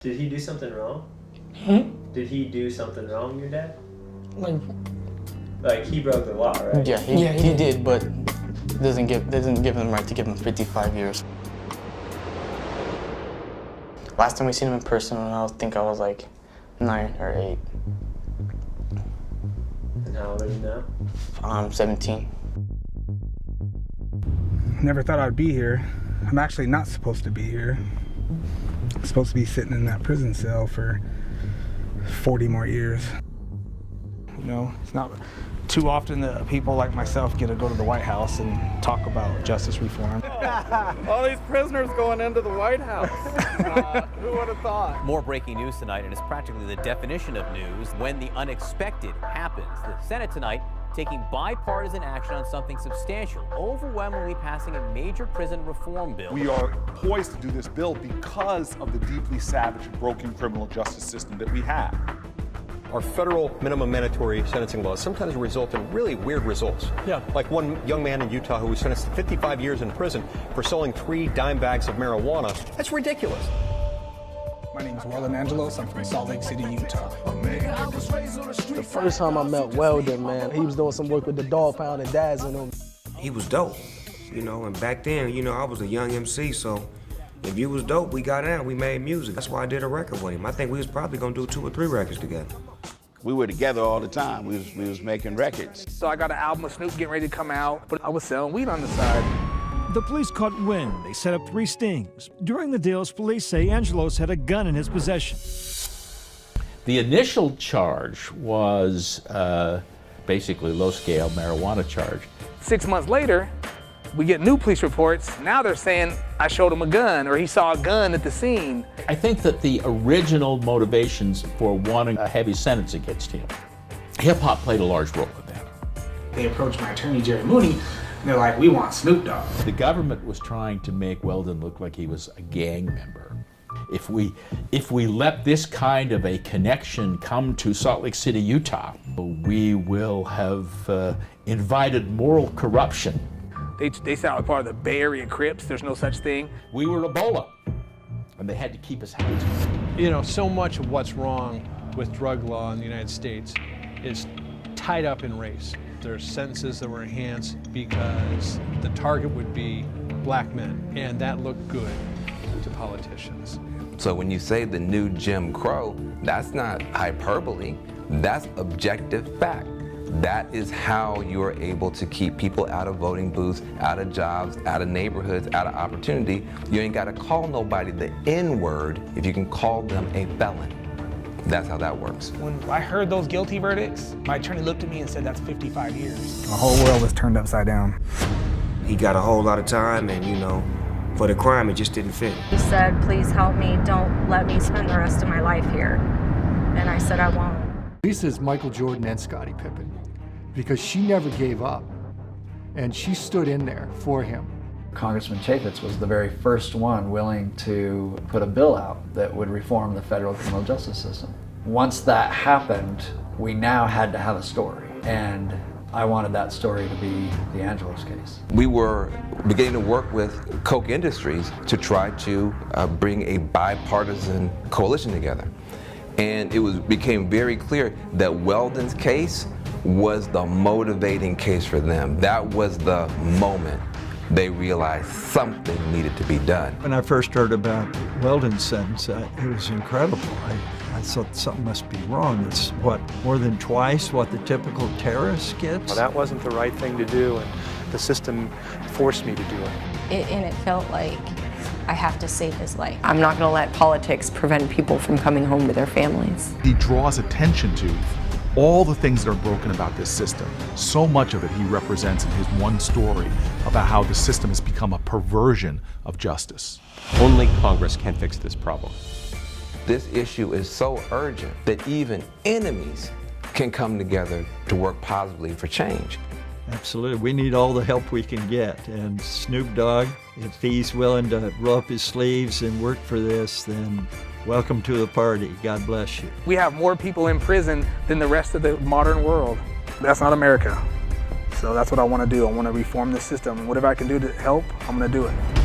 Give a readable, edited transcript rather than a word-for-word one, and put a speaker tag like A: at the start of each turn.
A: Did he do something wrong? Did he do something wrong, your dad? Like he broke the law, right?
B: Yeah, he did, but doesn't give him the right to give him 55 years. Last time we seen him in person, I think I was like 9 or 8.
A: And how old are you now?
B: I'm 17.
C: Never thought I'd be here. I'm actually not supposed to be here. I'm supposed to be sitting in that prison cell for 40 more years. You know, it's not too often that people like myself get to go to the White House and talk about justice reform.
D: All these prisoners going into the White House. Who would have thought?
E: More breaking news tonight, and it's practically the definition of news when the unexpected happens. The Senate tonight taking bipartisan action on something substantial, overwhelmingly passing a major prison reform bill.
F: We are poised to do this bill because of the deeply savage and broken criminal justice system that we have.
G: Our federal minimum mandatory sentencing laws sometimes result in really weird results. Yeah. Like one young man in Utah who was sentenced to 55 years in prison for selling 3 dime bags of marijuana. That's ridiculous.
C: My name is Weldon Angelos. I'm from Salt Lake City, Utah.
H: The first time I met Weldon, man, he was doing some work with the Dog Pound and Dads and them.
I: He was dope, you know, and back then, you know, I was a young MC, so if you was dope, we got out, we made music. That's why I did a record with him. I think we was probably gonna do 2 or 3 records together.
J: We were together all the time. We was making records.
C: So I got an album of Snoop getting ready to come out, but I was selling weed on the side.
K: The police caught wind. They set up 3 stings. During the deals, police say Angelos had a gun in his possession.
L: The initial charge was basically low-scale marijuana charge.
C: 6 months later, we get new police reports. Now they're saying I showed him a gun or he saw a gun at the scene.
L: I think that the original motivations for wanting a heavy sentence against him, hip-hop played a large role in that.
C: They approached my attorney, Jerry Mooney, and they're like, we want Snoop Dogg.
L: The government was trying to make Weldon look like he was a gang member. If we let this kind of a connection come to Salt Lake City, Utah, we will have invited moral corruption.
C: They sound like part of the Bay Area Crips. There's no such thing.
L: We were Ebola, and they had to keep us out.
M: You know, so much of what's wrong with drug law in the United States is tied up in race. There's sentences that were enhanced because the target would be black men, and that looked good to politicians.
N: So when you say the new Jim Crow, that's not hyperbole, that's objective fact. That is how you're able to keep people out of voting booths, out of jobs, out of neighborhoods, out of opportunity. You ain't gotta call nobody the N-word if you can call them a felon. That's how that works.
C: When I heard those guilty verdicts, my attorney looked at me and said, that's 55 years. The whole world was turned upside down.
I: He got a whole lot of time and, you know, for the crime, it just didn't fit.
O: He said, please help me, don't let me spend the rest of my life here. And I said, I won't.
P: Lisa's Michael Jordan and Scottie Pippen because she never gave up and she stood in there for him.
Q: Congressman Chaffetz was the very first one willing to put a bill out that would reform the federal criminal justice system. Once that happened, we now had to have a story, and I wanted that story to be the Angelos case.
N: We were beginning to work with Koch Industries to try to bring a bipartisan coalition together. And it became very clear that Weldon's case was the motivating case for them. That was the moment they realized something needed to be done.
R: When I first heard about Weldon's sentence, it was incredible. I thought something must be wrong. It's more than twice what the typical terrorist gets?
S: Well, that wasn't the right thing to do, and the system forced me to do it.
T: And it felt like I have to save his life.
E: I'm not going to let politics prevent people from coming home to their families.
F: He draws attention to all the things that are broken about this system. So much of it he represents in his one story about how the system has become a perversion of justice.
G: Only Congress can fix this problem.
N: This issue is so urgent that even enemies can come together to work positively for change.
R: Absolutely. We need all the help we can get. And Snoop Dogg, if he's willing to roll up his sleeves and work for this, then welcome to the party. God bless you.
C: We have more people in prison than the rest of the modern world. That's not America. So that's what I want to do. I want to reform the system. Whatever I can do to help, I'm going to do it.